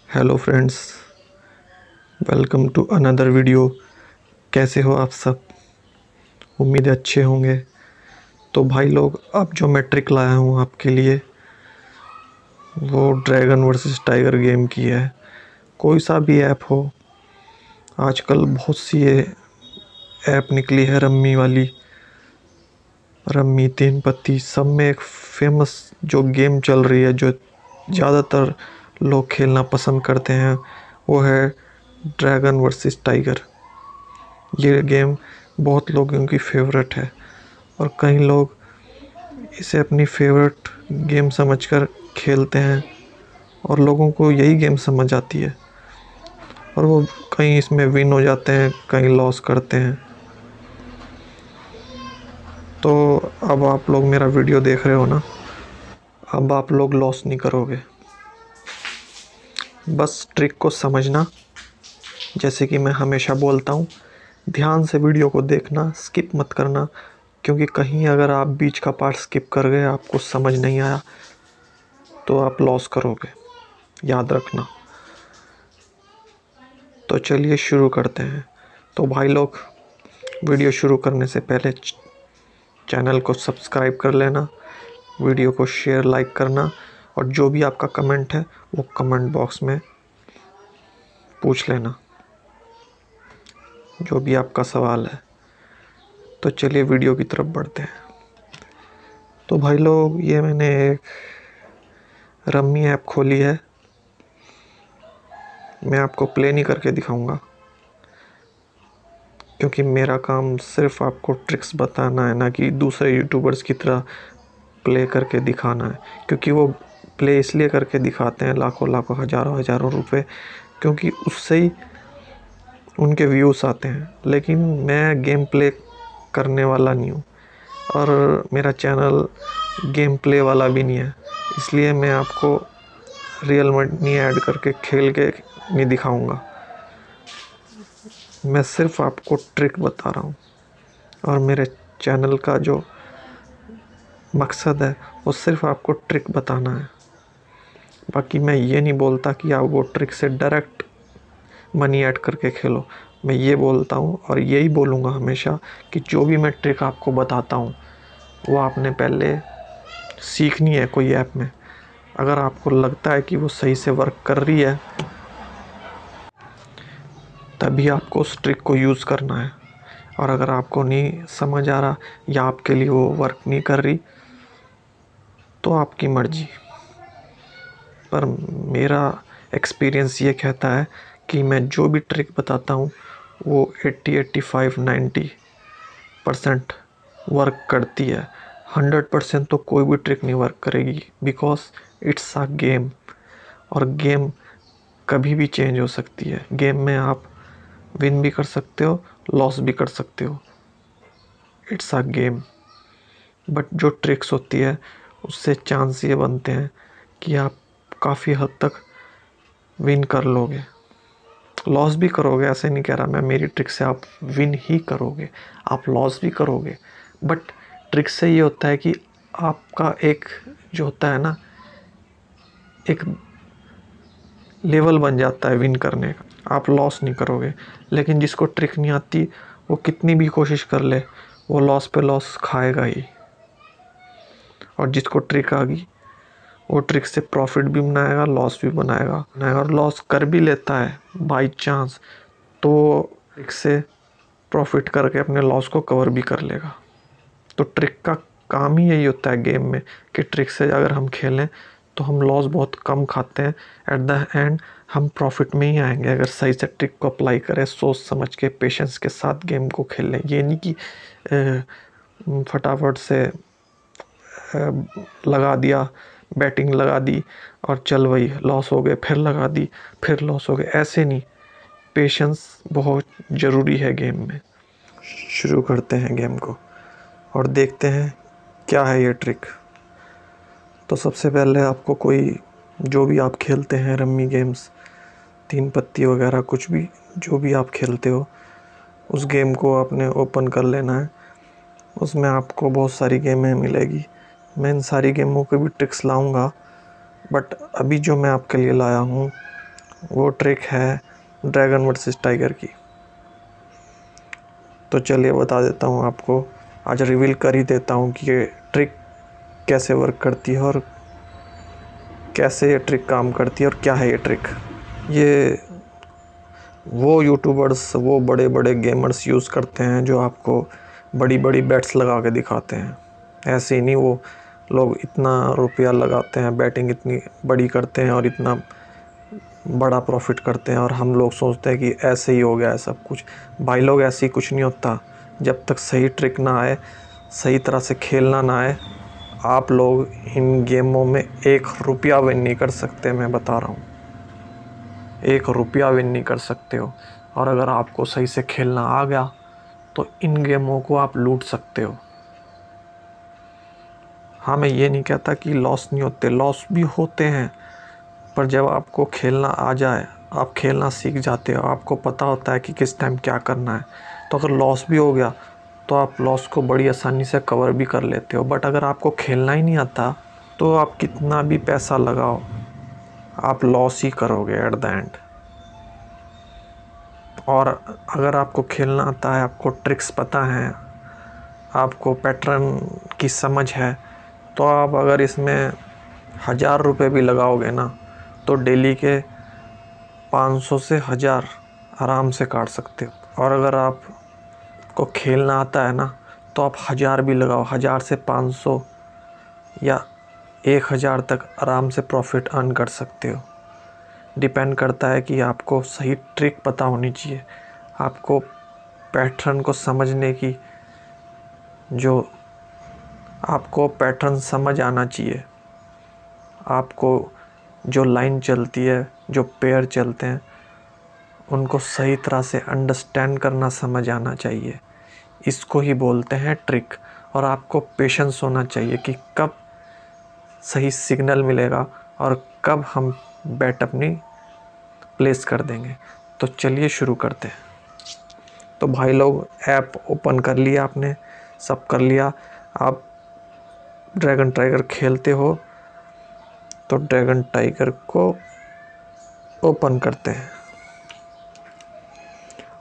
Hello friends, welcome to another video. कैसे हो आप सब? उम्मीद है अच्छे होंगे। तो भाई लोग, अब जो मैं ट्रिक लाया हूँ आपके लिए वो ड्रैगन वर्सेस टाइगर गेम की है। कोई सा भी ऐप हो, आजकल बहुत सी ये ऐप निकली है रम्मी वाली, रम्मी, तीन पत्ती, सब में एक फेमस जो गेम चल रही है, जो ज़्यादातर लोग खेलना पसंद करते हैं, वो है ड्रैगन वर्सेस टाइगर। ये गेम बहुत लोगों की फेवरेट है और कई लोग इसे अपनी फेवरेट गेम समझकर खेलते हैं और लोगों को यही गेम समझ आती है और वो कहीं इसमें विन हो जाते हैं, कहीं लॉस करते हैं। तो अब आप लोग मेरा वीडियो देख रहे हो ना, अब आप लोग लॉस नहीं करोगे। बस ट्रिक को समझना, जैसे कि मैं हमेशा बोलता हूँ, ध्यान से वीडियो को देखना, स्किप मत करना, क्योंकि कहीं अगर आप बीच का पार्ट स्किप कर गए, आपको समझ नहीं आया, तो आप लॉस करोगे, याद रखना। तो चलिए शुरू करते हैं। तो भाई लोग, वीडियो शुरू करने से पहले चैनल को सब्सक्राइब कर लेना, वीडियो को शेयर लाइक करना और जो भी आपका कमेंट है वो कमेंट बॉक्स में पूछ लेना, जो भी आपका सवाल है। तो चलिए वीडियो की तरफ बढ़ते हैं। तो भाई लोग, ये मैंने एक रम्मी ऐप खोली है। मैं आपको प्ले नहीं करके दिखाऊंगा, क्योंकि मेरा काम सिर्फ आपको ट्रिक्स बताना है, ना कि दूसरे यूट्यूबर्स की तरह प्ले करके दिखाना है। क्योंकि वो प्ले इसलिए करके दिखाते हैं लाखों लाखों हज़ारों हज़ारों रुपए, क्योंकि उससे ही उनके व्यूज़ आते हैं। लेकिन मैं गेम प्ले करने वाला नहीं हूँ और मेरा चैनल गेम प्ले वाला भी नहीं है, इसलिए मैं आपको रियल मनी ऐड करके खेल के नहीं दिखाऊंगा। मैं सिर्फ आपको ट्रिक बता रहा हूँ और मेरे चैनल का जो मकसद है वो सिर्फ आपको ट्रिक बताना है। बाकी मैं ये नहीं बोलता कि आप वो ट्रिक से डायरेक्ट मनी ऐड करके खेलो। मैं ये बोलता हूँ और यही बोलूँगा हमेशा कि जो भी मैं ट्रिक आपको बताता हूँ वो आपने पहले सीखनी है कोई ऐप में। अगर आपको लगता है कि वो सही से वर्क कर रही है, तभी आपको उस ट्रिक को यूज़ करना है। और अगर आपको नहीं समझ आ रहा या आपके लिए वो वर्क नहीं कर रही, तो आपकी मर्जी। पर मेरा एक्सपीरियंस ये कहता है कि मैं जो भी ट्रिक बताता हूँ वो 80-85-90% वर्क करती है। 100% तो कोई भी ट्रिक नहीं वर्क करेगी, बिकॉज इट्स अ गेम। और गेम कभी भी चेंज हो सकती है। गेम में आप विन भी कर सकते हो, लॉस भी कर सकते हो। It's a game. बट जो ट्रिक्स होती है उससे चांस ये बनते हैं कि आप काफ़ी हद तक विन कर लोगे। लॉस भी करोगे, ऐसे नहीं कह रहा मैं, मेरी ट्रिक से आप विन ही करोगे, आप लॉस भी करोगे। बट ट्रिक से ये होता है कि आपका एक जो होता है ना, एक लेवल बन जाता है विन करने का। आप लॉस नहीं करोगे। लेकिन जिसको ट्रिक नहीं आती, वो कितनी भी कोशिश कर ले, वो लॉस पे लॉस खाएगा ही। और जिसको ट्रिक आ गई, वो ट्रिक से प्रॉफिट भी बनाएगा, लॉस भी बनाएगा। और लॉस कर भी लेता है बाई चांस, तो ट्रिक से प्रॉफिट करके अपने लॉस को कवर भी कर लेगा। तो ट्रिक का काम ही यही होता है गेम में, कि ट्रिक से अगर हम खेलें तो हम लॉस बहुत कम खाते हैं। एट द एंड हम प्रॉफिट में ही आएंगे, अगर सही से ट्रिक को अप्लाई करें, सोच समझ के पेशेंस के साथ गेम को खेल लें। ये नहीं कि फटाफट से लगा दिया, बैटिंग लगा दी और चल वही लॉस हो गए, फिर लगा दी, फिर लॉस हो गए, ऐसे नहीं। पेशेंस बहुत ज़रूरी है गेम में। शुरू करते हैं गेम को और देखते हैं क्या है ये ट्रिक। तो सबसे पहले आपको कोई, जो भी आप खेलते हैं रम्मी गेम्स, तीन पत्ती वगैरह, कुछ भी जो भी आप खेलते हो, उस गेम को आपने ओपन कर लेना है। उसमें आपको बहुत सारी गेमें मिलेगी। मैं इन सारी गेमों के भी ट्रिक्स लाऊंगा, बट अभी जो मैं आपके लिए लाया हूँ वो ट्रिक है ड्रैगन वर्सेस टाइगर की। तो चलिए बता देता हूँ आपको, आज रिवील कर ही देता हूँ कि ये ट्रिक कैसे वर्क करती है और कैसे ये ट्रिक काम करती है और क्या है ये ट्रिक। ये वो यूट्यूबर्स, वो बड़े बड़े गेमर्स यूज़ करते हैं जो आपको बड़ी बड़ी बेट्स लगा के दिखाते हैं। ऐसे ही नहीं, वो लोग इतना रुपया लगाते हैं, बैटिंग इतनी बड़ी करते हैं और इतना बड़ा प्रॉफिट करते हैं, और हम लोग सोचते हैं कि ऐसे ही हो गया है सब कुछ। भाई लोग, ऐसे ही कुछ नहीं होता। जब तक सही ट्रिक ना आए, सही तरह से खेलना ना आए, आप लोग इन गेमों में 1 रुपया विन नहीं कर सकते। मैं बता रहा हूँ, 1 रुपया विन नहीं कर सकते हो। और अगर आपको सही से खेलना आ गया तो इन गेमों को आप लूट सकते हो। हाँ, मैं ये नहीं कहता कि लॉस नहीं होते, लॉस भी होते हैं, पर जब आपको खेलना आ जाए, आप खेलना सीख जाते हो, आपको पता होता है कि किस टाइम क्या करना है, तो अगर लॉस भी हो गया तो आप लॉस को बड़ी आसानी से कवर भी कर लेते हो। बट अगर आपको खेलना ही नहीं आता तो आप कितना भी पैसा लगाओ, आप लॉस ही करोगे एट द एंड। और अगर आपको खेलना आता है, आपको ट्रिक्स पता हैं, आपको पैटर्न की समझ है, तो आप अगर इसमें 1000 रुपये भी लगाओगे ना, तो डेली के 500 से 1000 आराम से काट सकते हो। और अगर आपको खेलना आता है ना, तो आप 1000 भी लगाओ, 1000 से 500 या 1000 तक आराम से प्रॉफिट अर्न कर सकते हो। डिपेंड करता है कि आपको सही ट्रिक पता होनी चाहिए, आपको पैटर्न को समझने की, जो आपको पैटर्न समझ आना चाहिए, आपको जो लाइन चलती है, जो पेयर चलते हैं, उनको सही तरह से अंडरस्टैंड करना समझ आना चाहिए। इसको ही बोलते हैं ट्रिक। और आपको पेशेंस होना चाहिए कि कब सही सिग्नल मिलेगा और कब हम बैट अपनी प्लेस कर देंगे। तो चलिए शुरू करते हैं। तो भाई लोग, ऐप ओपन कर लिया आपने, सब कर लिया। आप ड्रैगन टाइगर खेलते हो तो ड्रैगन टाइगर को ओपन करते हैं।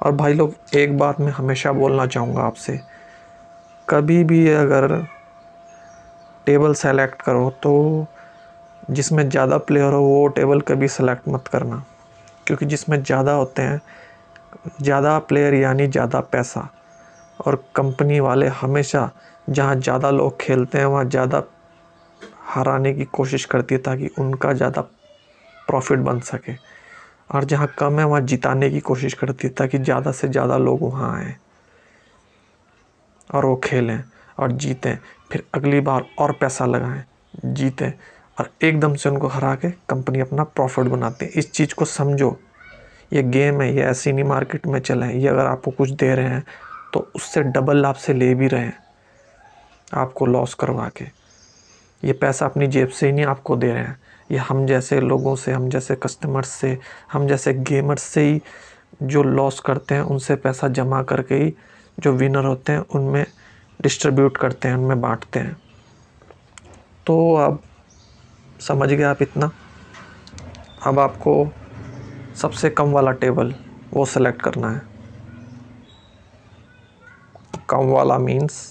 और भाई लोग, एक बात मैं हमेशा बोलना चाहूँगा आपसे, कभी भी अगर टेबल सेलेक्ट करो तो जिसमें ज़्यादा प्लेयर हो वो टेबल कभी सेलेक्ट मत करना, क्योंकि जिसमें ज़्यादा होते हैं, ज़्यादा प्लेयर यानी ज़्यादा पैसा। और कंपनी वाले हमेशा जहाँ ज़्यादा लोग खेलते हैं वहाँ ज़्यादा हराने की कोशिश करती है ताकि उनका ज़्यादा प्रॉफिट बन सके, और जहाँ कम है वहाँ जिताने की कोशिश करती है ताकि ज़्यादा से ज़्यादा लोग वहाँ आएँ और वो खेलें और जीतें, फिर अगली बार और पैसा लगाएं, जीतें, और एकदम से उनको हरा के कंपनी अपना प्रॉफिट बनाती है। इस चीज़ को समझो, ये गेम है, ये ऐसी नहीं मार्केट में चले हैं। ये अगर आपको कुछ दे रहे हैं तो उससे डबल आपसे ले भी रहे हैं, आपको लॉस करवा के। ये पैसा अपनी जेब से ही नहीं आपको दे रहे हैं, ये हम जैसे लोगों से, हम जैसे कस्टमर्स से, हम जैसे गेमर्स से ही जो लॉस करते हैं उनसे पैसा जमा करके ही जो विनर होते हैं उनमें डिस्ट्रीब्यूट करते हैं, उनमें बांटते हैं। तो अब समझ गए आप इतना। अब आपको सबसे कम वाला टेबल वो सेलेक्ट करना है। कम वाला मीन्स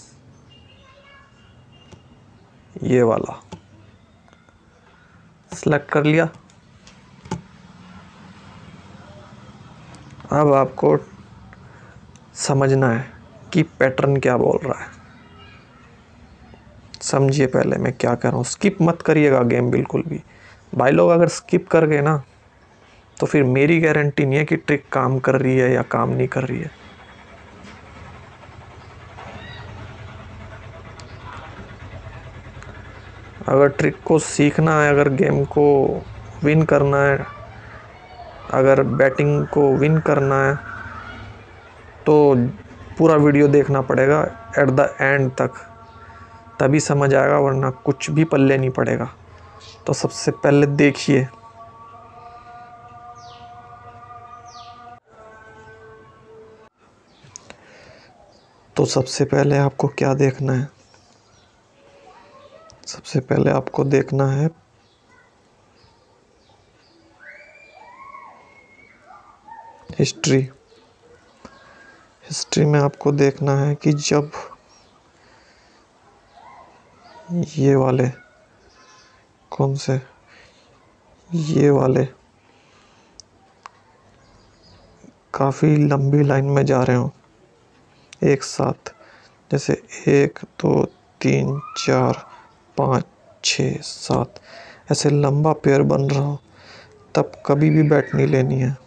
ये वाला सेलेक्ट कर लिया। अब आपको समझना है कि पैटर्न क्या बोल रहा है। समझिए पहले मैं क्या कर रहा हूँ, स्किप मत करिएगा गेम बिल्कुल भी। भाई लोग, अगर स्किप कर गए ना तो फिर मेरी गारंटी नहीं है कि ट्रिक काम कर रही है या काम नहीं कर रही है। अगर ट्रिक को सीखना है, अगर गेम को विन करना है, अगर बैटिंग को विन करना है, तो पूरा वीडियो देखना पड़ेगा एट द एंड तक, तभी समझ आएगा, वरना कुछ भी पल्ले नहीं पड़ेगा। तो सबसे पहले देखिए, तो सबसे पहले आपको क्या देखना है, सबसे पहले आपको देखना है हिस्ट्री। हिस्ट्री में आपको देखना है कि जब ये वाले कौन से ये वाले काफ़ी लंबी लाइन में जा रहे हो एक साथ, जैसे 1 2 3 4 5 6 7 ऐसे लंबा पेयर बन रहा हो, तब कभी भी बैट नहीं लेनी है।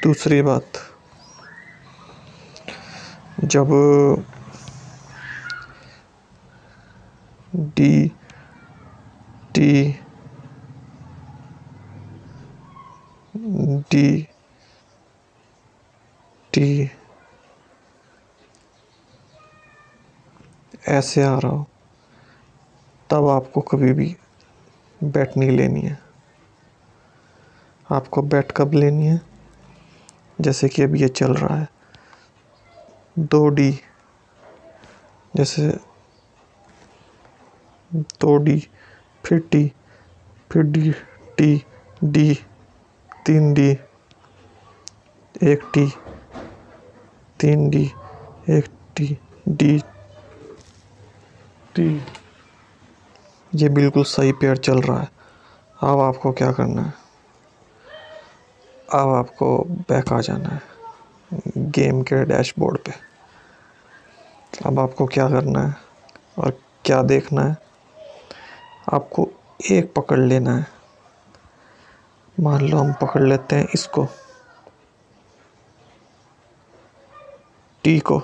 दूसरी बात, जब डी टी डी टी ऐसे आ रहा हो, तब आपको कभी भी बैट नहीं लेनी है। आपको बैट कब लेनी है? जैसे कि अब ये चल रहा है 2D, जैसे 2D, फिर टी, फिर D T D 3D, 1T 3D, 1T D T. ये बिल्कुल सही पेयर चल रहा है। अब आपको क्या करना है? अब आपको बैक आ जाना है गेम के डैशबोर्ड पे। अब आपको क्या करना है और क्या देखना है? आपको एक पकड़ लेना है। मान लो हम पकड़ लेते हैं इसको, टी को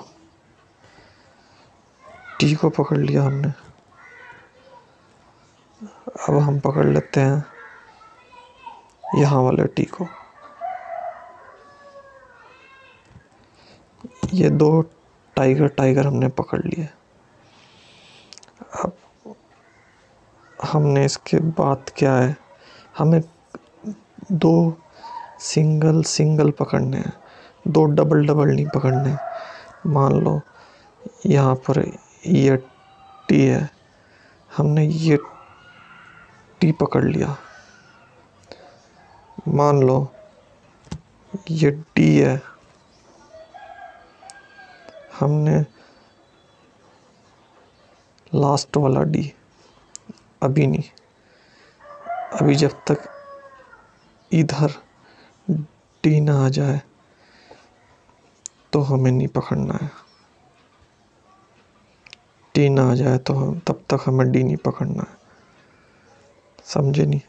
पकड़ लिया हमने। अब हम पकड़ लेते हैं यहाँ वाले टी को। ये 2 टाइगर हमने पकड़ लिए। अब हमने इसके बाद क्या है, हमें 2 सिंगल पकड़ने हैं, 2 डबल नहीं पकड़ने। मान लो यहाँ पर ये टी है, हमने ये टी पकड़ लिया। मान लो ये डी है, हमने लास्ट वाला डी, अभी नहीं, अभी जब तक इधर डी ना आ जाए तो हमें नहीं पकड़ना है। डी ना आ जाए तो तब तक हमें डी नहीं पकड़ना है। समझे नहीं?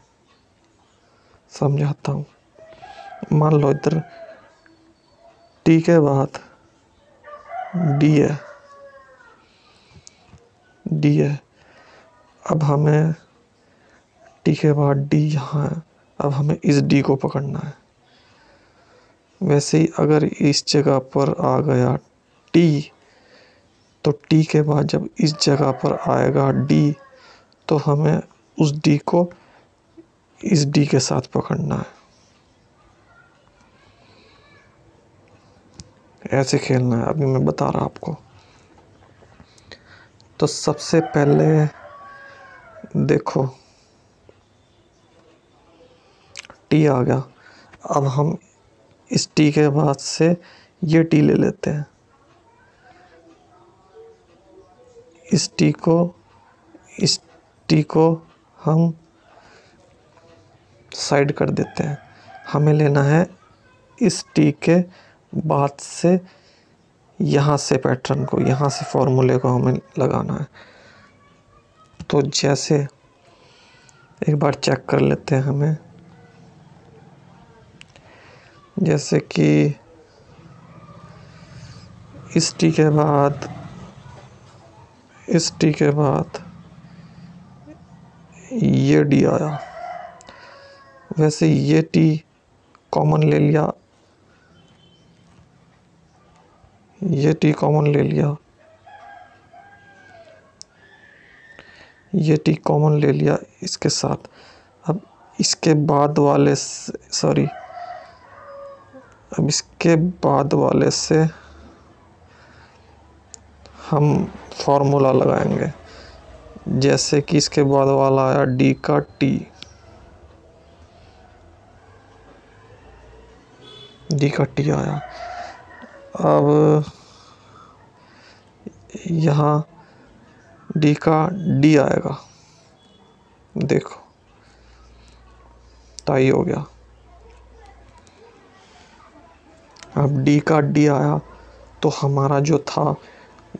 समझाता हूँ। मान लो इधर टी के बाद डी है, अब हमें टी के बाद डी यहाँ है, अब हमें इस डी को पकड़ना है। वैसे ही अगर इस जगह पर आ गया टी, तो टी के बाद जब इस जगह पर आएगा डी, तो हमें उस डी को इस डी के साथ पकड़ना है। ऐसे खेलना है, अभी मैं बता रहा आपको। तो सबसे पहले देखो टी आ गया, अब हम इस टी के बाद से ये टी ले लेते हैं। इस टी को हम साइड कर देते हैं। हमें लेना है इस टी के बाद से यहाँ से पैटर्न को, यहाँ से फॉर्मूले को हमें लगाना है। तो जैसे एक बार चेक कर लेते हैं हमें, जैसे कि इस टी के बाद ये डी आया, वैसे ये टी कॉमन ले लिया, ये टी कॉमन ले लिया, ये टी कॉमन ले लिया इसके साथ। अब इसके बाद वाले अब इसके बाद वाले से हम फॉर्मूला लगाएंगे। जैसे कि इसके बाद वाला आया डी का टी, डी का टी आया। अब यहाँ डी का डी आएगा, देखो टाई हो गया। अब डी का डी आया तो हमारा जो था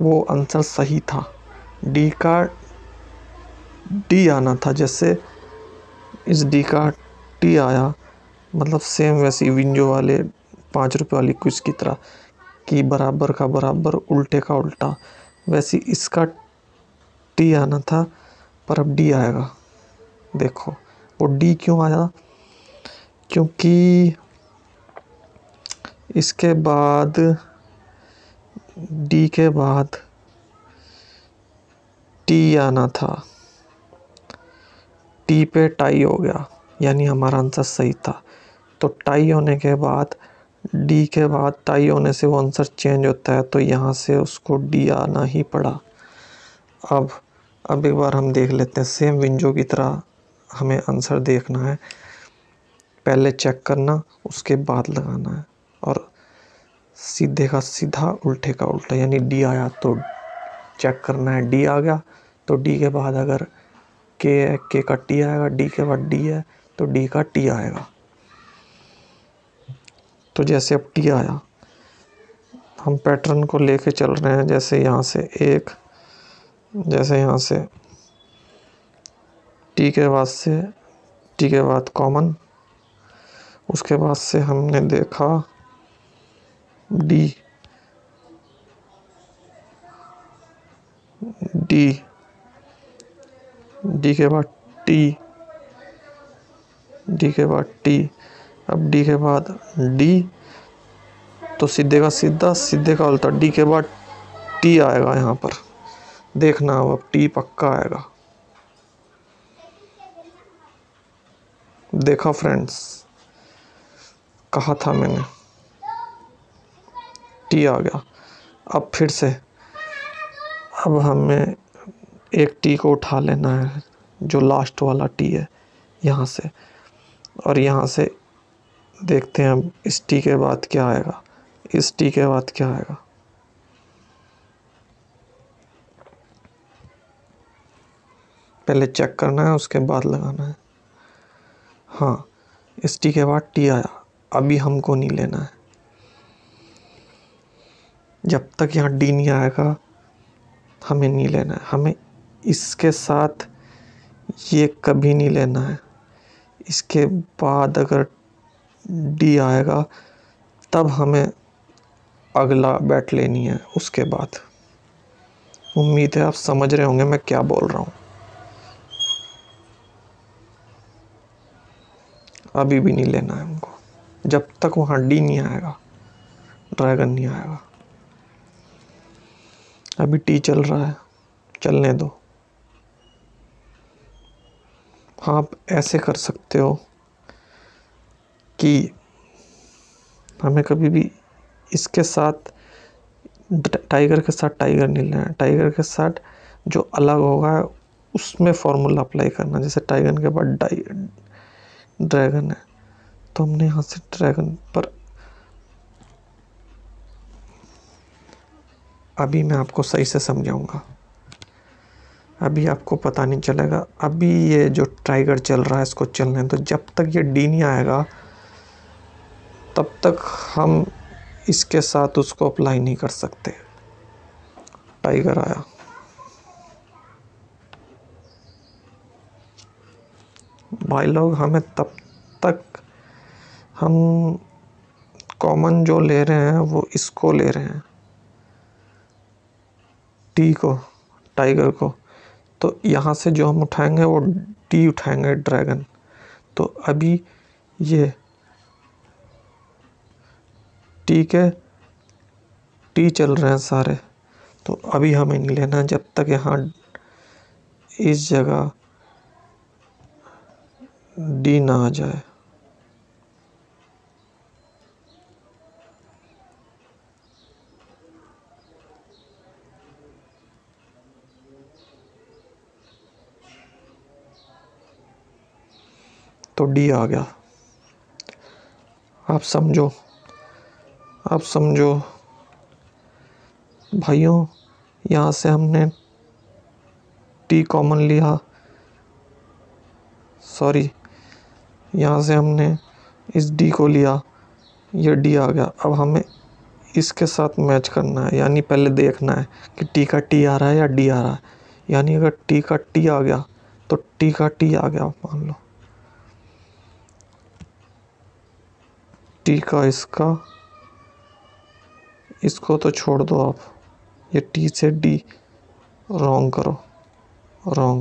वो आंसर सही था। डी का डी आना था, जैसे इस डी का टी आया, मतलब सेम वैसी विंजो वाले 5 रुपये वाली क्विज की तरह कि बराबर का बराबर उल्टे का उल्टा, वैसी इसका टी आना था, पर अब डी आएगा। देखो वो डी क्यों आया, क्योंकि इसके बाद डी के बाद टी आना था, टी पे टाई हो गया, यानी हमारा आंसर सही था। तो टाई होने के बाद डी के बाद टाई होने से वो आंसर चेंज होता है, तो यहाँ से उसको डी आना ही पड़ा। अब एक बार हम देख लेते हैं, सेम विंजो की तरह हमें आंसर देखना है, पहले चेक करना उसके बाद लगाना है, और सीधे का सीधा उल्टे का उल्टा, यानी डी आया तो चेक करना है डी आ गया, तो डी के बाद अगर के है, के का टी आएगा, डी के बाद डी है तो डी का टी आएगा। तो जैसे अब टी आया, हम पैटर्न को लेके चल रहे हैं, जैसे यहाँ से एक, जैसे यहाँ से टी के बाद से टी के बाद कॉमन, उसके बाद से हमने देखा डी, डी डी के बाद टी, डी के बाद टी, अब डी के बाद डी, तो सीधे का सीधा सीधे का उल्टा, डी के बाद टी आएगा। यहाँ पर देखना अब टी पक्का आएगा। देखा फ्रेंड्स, कहा था मैंने, टी आ गया। अब फिर से अब हमें एक टी को उठा लेना है, जो लास्ट वाला टी है यहाँ से, और यहाँ से देखते हैं अब इस टी के बाद क्या आएगा, इस टी के बाद क्या आएगा। पहले चेक करना है उसके बाद लगाना है। हाँ, इस टी के बाद टी आया, अभी हमको नहीं लेना है, जब तक यहाँ डी नहीं आएगा हमें नहीं लेना है। हमें इसके साथ ये कभी नहीं लेना है, इसके बाद अगर डी आएगा तब हमें अगला बैट लेनी है उसके बाद। उम्मीद है आप समझ रहे होंगे मैं क्या बोल रहा हूँ। अभी भी नहीं लेना है हमको, जब तक वहाँ डी नहीं आएगा, ड्रैगन नहीं आएगा। अभी टी चल रहा है, चलने दो। हाँ, आप ऐसे कर सकते हो कि हमें कभी भी इसके साथ टाइगर के साथ टाइगर नहीं लेना है, टाइगर के साथ जो अलग होगा उसमें फॉर्मूला अप्लाई करना। जैसे टाइगर के बाद ड्रैगन है, तो हमने यहाँ से ड्रैगन पर, अभी मैं आपको सही से समझाऊंगा, अभी आपको पता नहीं चलेगा। अभी ये जो टाइगर चल रहा है इसको चलने दो, जब तक ये डी नहीं आएगा तब तक हम इसके साथ उसको अप्लाई नहीं कर सकते। टाइगर आया, भाई लोग, हमें तब तक, हम कॉमन जो ले रहे हैं वो इसको ले रहे हैं, टी को, टाइगर को, तो यहाँ से जो हम उठाएंगे वो डी उठाएंगे, ड्रैगन। तो अभी ये टी के टी चल रहे हैं सारे, तो अभी हमें नहीं लेना जब तक यहाँ इस जगह डी ना आ जाए। तो डी आ गया। आप समझो आप समझो भाइयों, यहाँ से हमने टी कॉमन लिया, सॉरी यहाँ से हमने इस डी को लिया, ये डी आ गया। अब हमें इसके साथ मैच करना है, यानी पहले देखना है कि टी का टी आ रहा है या डी आ रहा है। यानी अगर टी का टी आ गया तो टी का टी आ गया, मान लो टी का इसको तो छोड़ दो आप, ये टी से डी रॉन्ग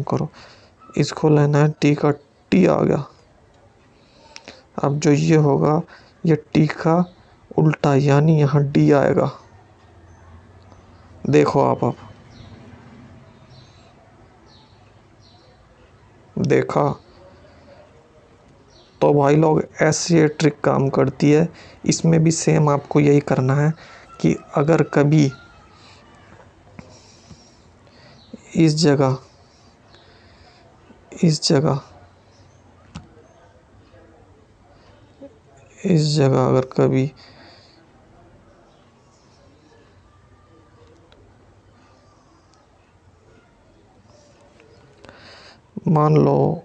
करो, इसको लेना है, टी का टी आ गया। अब जो ये होगा ये टी का उल्टा, यानी यहाँ डी आएगा। देखो आप, अब देखा। तो भाई लोग ऐसे ये ट्रिक काम करती है। इसमें भी सेम आपको यही करना है कि अगर कभी इस जगह अगर कभी मान लो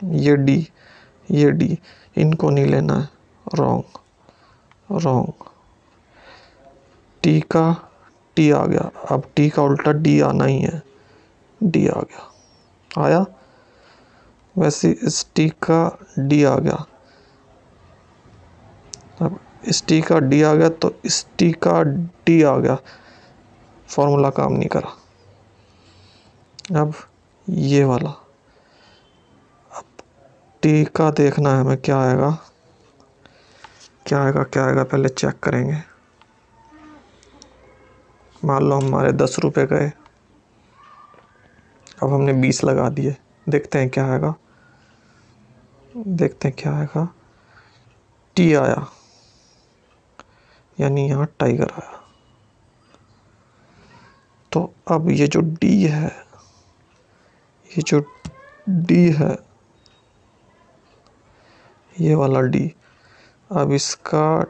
ये डी इनको नहीं लेना है, रॉन्ग। टी का टी आ गया, अब टी का उल्टा डी आना ही है, डी आ गया, आया। वैसे इस टी का डी आ गया, अब इस टी का डी आ गया तो इस टी का डी आ गया, फॉर्मूला काम नहीं करा। अब ये वाला, अब टी का देखना है हमें, क्या आएगा पहले चेक करेंगे। मान लो हमारे 10 रुपए गए, अब हमने 20 लगा दिए, देखते हैं क्या आएगा। टी आया, यानी यहाँ टाइगर आया। तो अब ये जो डी है, ये वाला डी, अब इसका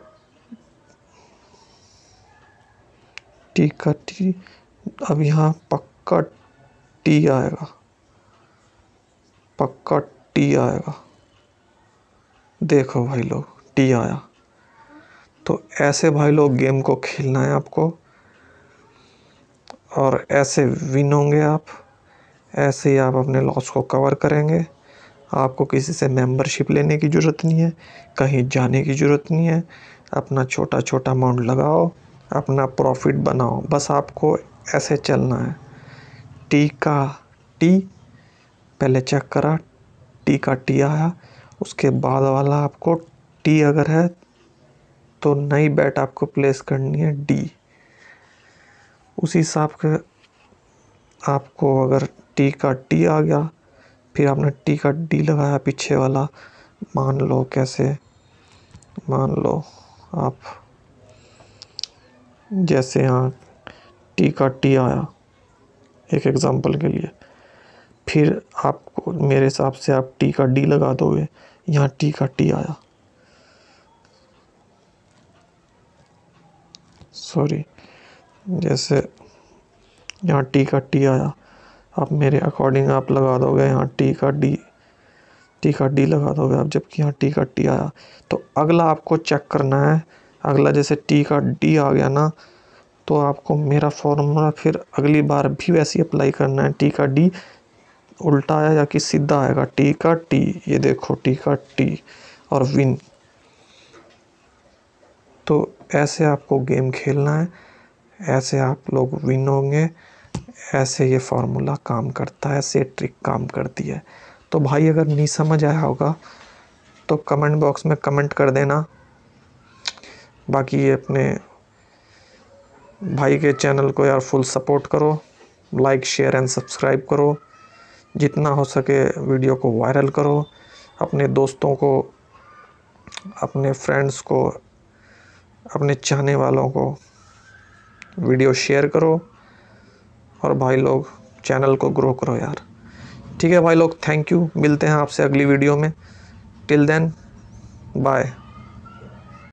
टी का टी, अब यहाँ पक्का टी आएगा, देखो भाई लोग टी आया। तो ऐसे भाई लोग गेम को खेलना है आपको, और ऐसे विन होंगे आप, ऐसे ही आप अपने लॉस को कवर करेंगे। आपको किसी से मेंबरशिप लेने की ज़रूरत नहीं है, कहीं जाने की ज़रूरत नहीं है। अपना छोटा अमाउंट लगाओ, अपना प्रॉफिट बनाओ, बस आपको ऐसे चलना है। टी का टी पहले चेक करा, टी का टी आया, उसके बाद वाला आपको टी अगर है तो नई बैट आपको प्लेस करनी है डी। उसी हिसाब के आपको अगर टी का टी आ गया, फिर आपने टी का डी लगाया पीछे वाला, मान लो आप जैसे यहाँ टी का टी आया एक एग्जांपल के लिए, फिर आपको मेरे हिसाब से आप टी का डी लगा दोगे, यहाँ टी का टी आया, सॉरी जैसे यहाँ टी का टी आया, आप मेरे अकॉर्डिंग आप लगा दोगे यहाँ टी का डी लगा दोगे आप, जबकि यहाँ टी का टी आया। तो अगला आपको चेक करना है, अगला जैसे टी का डी आ गया ना, तो आपको मेरा फॉर्मूला फिर अगली बार भी वैसे ही अप्लाई करना है। टी का डी उल्टा आया या कि सीधा आएगा, टी का टी, ये देखो टी का टी और विन। तो ऐसे आपको गेम खेलना है, ऐसे आप लोग विन होंगे, ऐसे ये फार्मूला काम करता है, ऐसे ट्रिक काम करती है। तो भाई अगर नहीं समझ आया होगा तो कमेंट बॉक्स में कमेंट कर देना। बाकी ये अपने भाई के चैनल को यार फुल सपोर्ट करो, लाइक शेयर एंड सब्सक्राइब करो, जितना हो सके वीडियो को वायरल करो, अपने दोस्तों को, अपने फ्रेंड्स को, अपने चाहने वालों को वीडियो शेयर करो, और भाई लोग चैनल को ग्रो करो यार। ठीक है भाई लोग, थैंक यू, मिलते हैं आपसे अगली वीडियो में। Till then bye.